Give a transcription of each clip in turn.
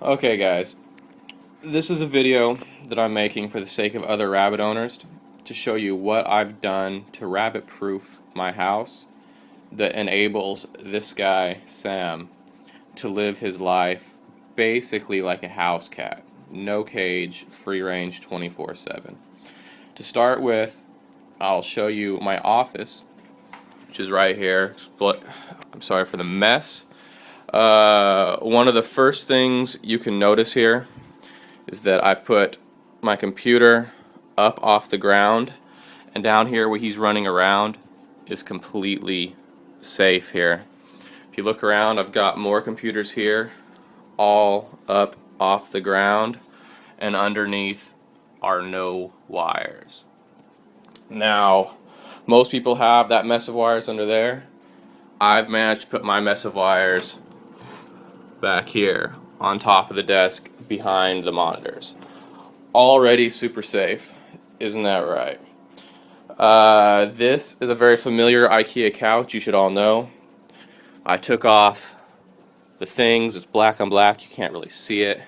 Okay guys, this is a video that I'm making for the sake of other rabbit owners to show you what I've done to rabbit proof my house that enables this guy, Sam, to live his life basically like a house cat. No cage, free range 24/7. To start with, I'll show you my office, which is right here. I'm sorry for the mess. One of the first things you can notice here is that I've put my computer up off the ground, and down here where he's running around is completely safe here. If you look around, I've got more computers here, all up off the ground, and underneath are no wires. Now, most people have that mess of wires under there. I've managed to put my mess of wires back here on top of the desk behind the monitors. Already super safe, isn't that right? This is a very familiar IKEA couch, you should all know. I took off the things, it's black on black, you can't really see it.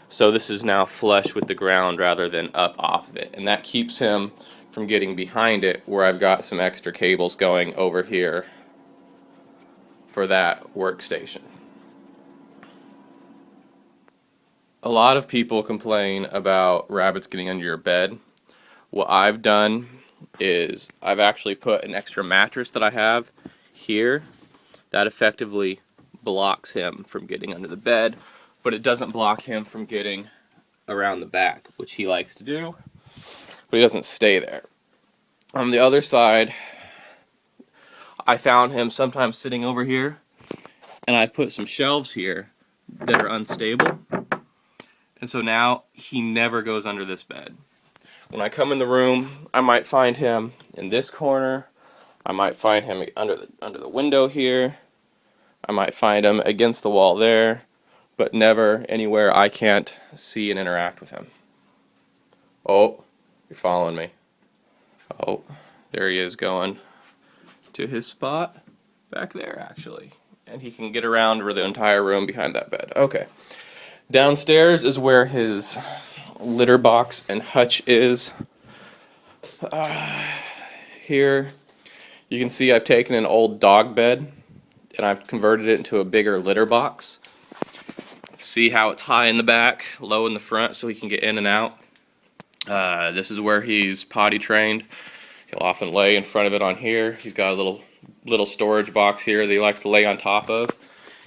So this is now flush with the ground rather than up off of it. And that keeps him from getting behind it, where I've got some extra cables going over here for that workstation. A lot of people complain about rabbits getting under your bed. What I've done is I've actually put an extra mattress that I have here that effectively blocks him from getting under the bed, but it doesn't block him from getting around the back, which he likes to do, but he doesn't stay there. On the other side, I found him sometimes sitting over here, and I put some shelves here that are unstable, and so now he never goes under this bed. When I come in the room, I might find him in this corner, I might find him under the window here, I might find him against the wall there, but never anywhere I can't see and interact with him. Oh, you're following me. Oh, there he is going to his spot back there, actually. And he can get around the entire room behind that bed. Okay. Downstairs is where his litter box and hutch is. Here, you can see I've taken an old dog bed and I've converted it into a bigger litter box. See how it's high in the back, low in the front, so he can get in and out. This is where he's potty trained. He'll often lay in front of it on here. He's got a little storage box here that he likes to lay on top of.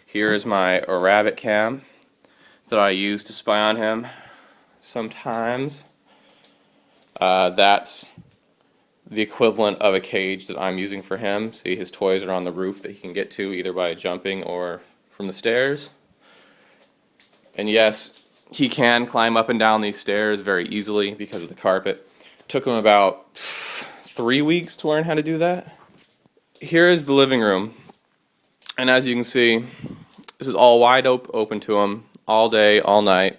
Here is my rabbit cam that I use to spy on him sometimes. That's the equivalent of a cage that I'm using for him. See, his toys are on the roof that he can get to either by jumping or from the stairs. And yes, he can climb up and down these stairs very easily because of the carpet. Took him about 3 weeks to learn how to do that. Here is the living room, and as you can see, this is all wide open to him all day, all night.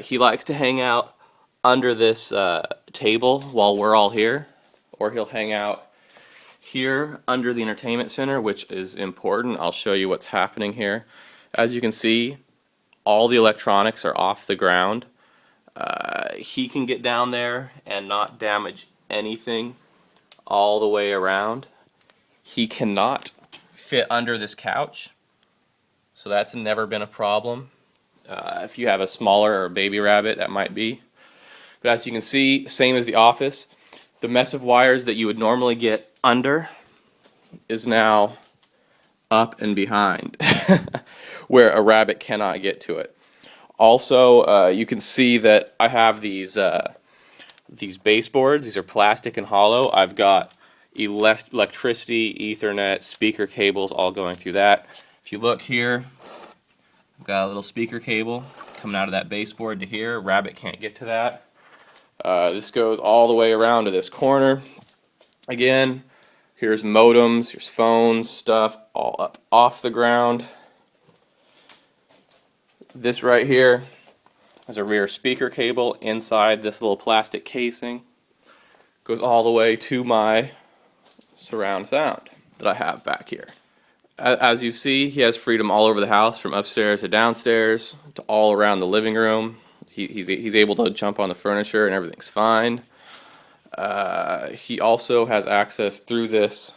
He likes to hang out under this table while we're all here, or he'll hang out here under the entertainment center, which is important. I'll show you what's happening here. As you can see, all the electronics are off the ground. He can get down there and not damage anything all the way around. He cannot fit under this couch, so that's never been a problem. If you have a smaller or baby rabbit, that might be. But as you can see, same as the office, the mess of wires that you would normally get under is now up and behind, where a rabbit cannot get to it. Also, you can see that I have these baseboards. These are plastic and hollow. I've got electricity, Ethernet, speaker cables all going through that. If you look here, I've got a little speaker cable coming out of that baseboard to here. Rabbit can't get to that. This goes all the way around to this corner. Again, here's modems, here's phones, stuff all up off the ground. This right here is a rear speaker cable inside this little plastic casing. Goes all the way to my surround sound that I have back here. As you see, he has freedom all over the house, from upstairs to downstairs to all around the living room. He's able to jump on the furniture and everything's fine. He also has access through this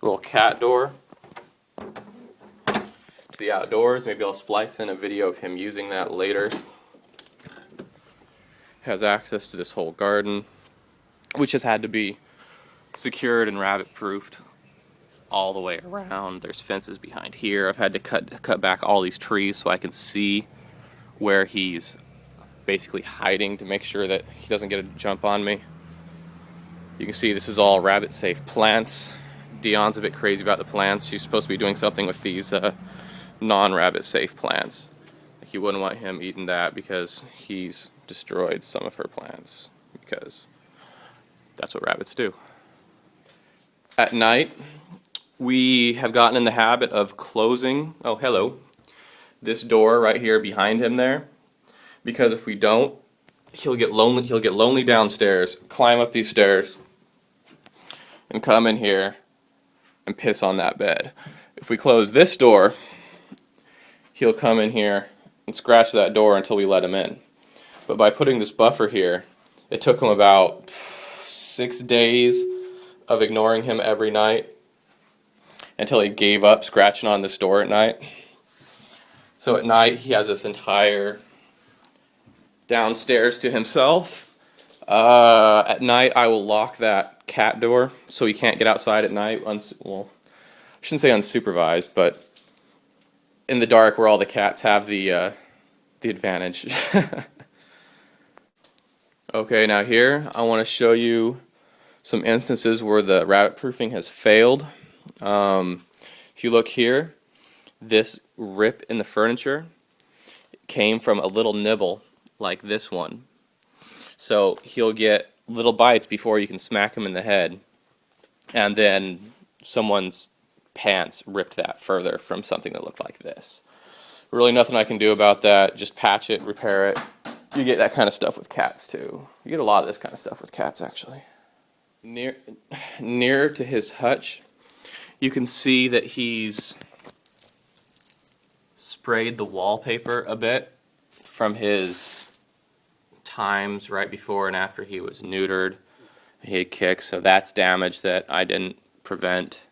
little cat door to the outdoors. Maybe I'll splice in a video of him using that later. Has access to this whole garden, which has had to be secured and rabbit proofed all the way around. There's fences behind here. I've had to cut back all these trees so I can see where he's basically hiding to make sure that he doesn't get a jump on me. You can see this is all rabbit safe plants. Dion's a bit crazy about the plants. She's supposed to be doing something with these non-rabbit safe plants. You wouldn't want him eating that because he's destroyed some of her plants, because that's what rabbits do. At night, we have gotten in the habit of closing, oh hello, this door right here behind him there, because if we don't, he'll get lonely downstairs, climb up these stairs, and come in here and piss on that bed. If we close this door, he'll come in here and scratch that door until we let him in. But by putting this buffer here, it took him about 6 days of ignoring him every night until he gave up scratching on this door at night. So at night, he has this entire downstairs to himself. At night, I will lock that cat door so he can't get outside at night. Well, I shouldn't say unsupervised, but in the dark where all the cats have the advantage. Okay, now here I want to show you some instances where the rabbit proofing has failed. If you look here, this rip in the furniture came from a little nibble like this one. So he'll get little bites before you can smack him in the head, and then someone's pants ripped that further from something that looked like this. Really nothing I can do about that. Just patch it, repair it. You get that kind of stuff with cats too. You get a lot of this kind of stuff with cats actually. Near to his hutch, you can see that he's sprayed the wallpaper a bit from his times right before and after he was neutered. He had kicks, so that's damage that I didn't prevent.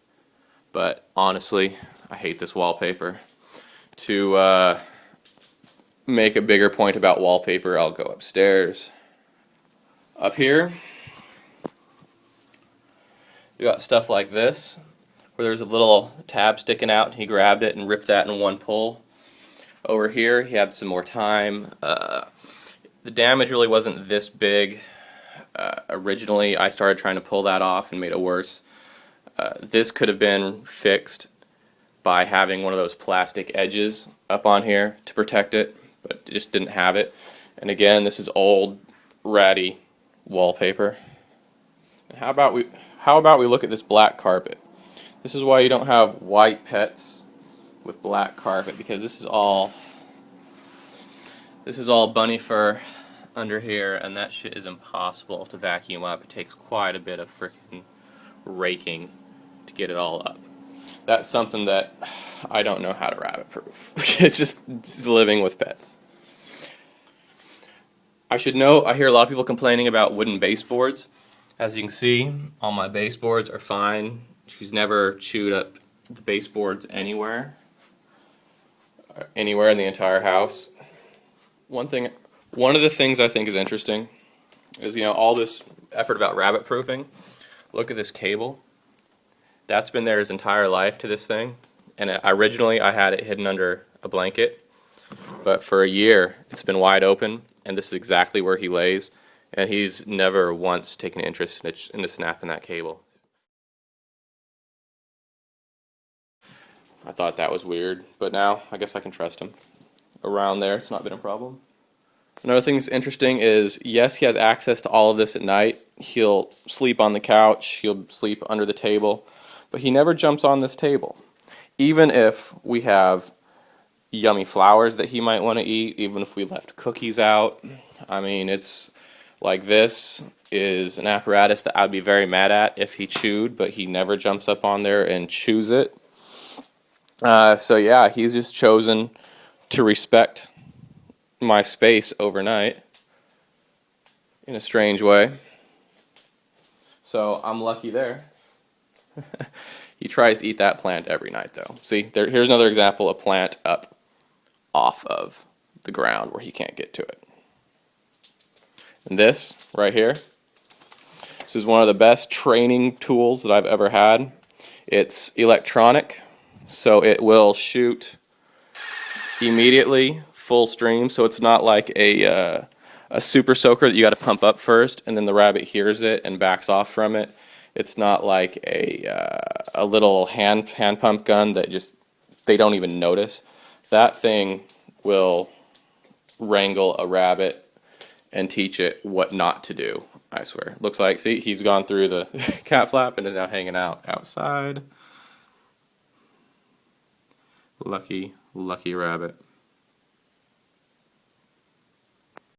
But honestly, I hate this wallpaper. To make a bigger point about wallpaper, I'll go upstairs. Up here, we got stuff like this, where there's a little tab sticking out, and he grabbed it and ripped that in one pull. Over here, he had some more time. The damage really wasn't this big. Originally, I started trying to pull that off and made it worse. This could have been fixed by having one of those plastic edges up on here to protect it, but it just didn't have it. And again, this is old, ratty wallpaper. And how about we look at this black carpet? This is why you don't have white pets with black carpet, because this is all bunny fur under here, and that shit is impossible to vacuum up. It takes quite a bit of freaking raking to get it all up. That's something that I don't know how to rabbit proof. It's just living with pets. I should note, I hear a lot of people complaining about wooden baseboards. As you can see, all my baseboards are fine. She's never chewed up the baseboards anywhere in the entire house. One of the things I think is interesting is, all this effort about rabbit proofing. Look at this cable. That's been there his entire life to this thing. And originally I had it hidden under a blanket. But for a year it's been wide open, and this is exactly where he lays. And he's never once taken an interest in the snap in that cable. I thought that was weird, but now I guess I can trust him. Around there, it's not been a problem. Another thing that's interesting is, yes, he has access to all of this at night. He'll sleep on the couch, he'll sleep under the table, but he never jumps on this table. Even if we have yummy flowers that he might want to eat, even if we left cookies out. I mean, it's like, this is an apparatus that I'd be very mad at if he chewed, but he never jumps up on there and chews it. So yeah, he's just chosen to respect my space overnight in a strange way. So I'm lucky there. He tries to eat that plant every night though. See, here's another example of plant up off of the ground where he can't get to it. And this right here, this is one of the best training tools that I've ever had. It's electronic, so it will shoot immediately full stream, so it's not like a super soaker that you got to pump up first and then the rabbit hears it and backs off from it. It's not like a little hand pump gun that just they don't even notice. That thing will wrangle a rabbit and teach it what not to do. I swear. Looks like, see, he's gone through the cat flap and is now hanging out outside. Lucky rabbit.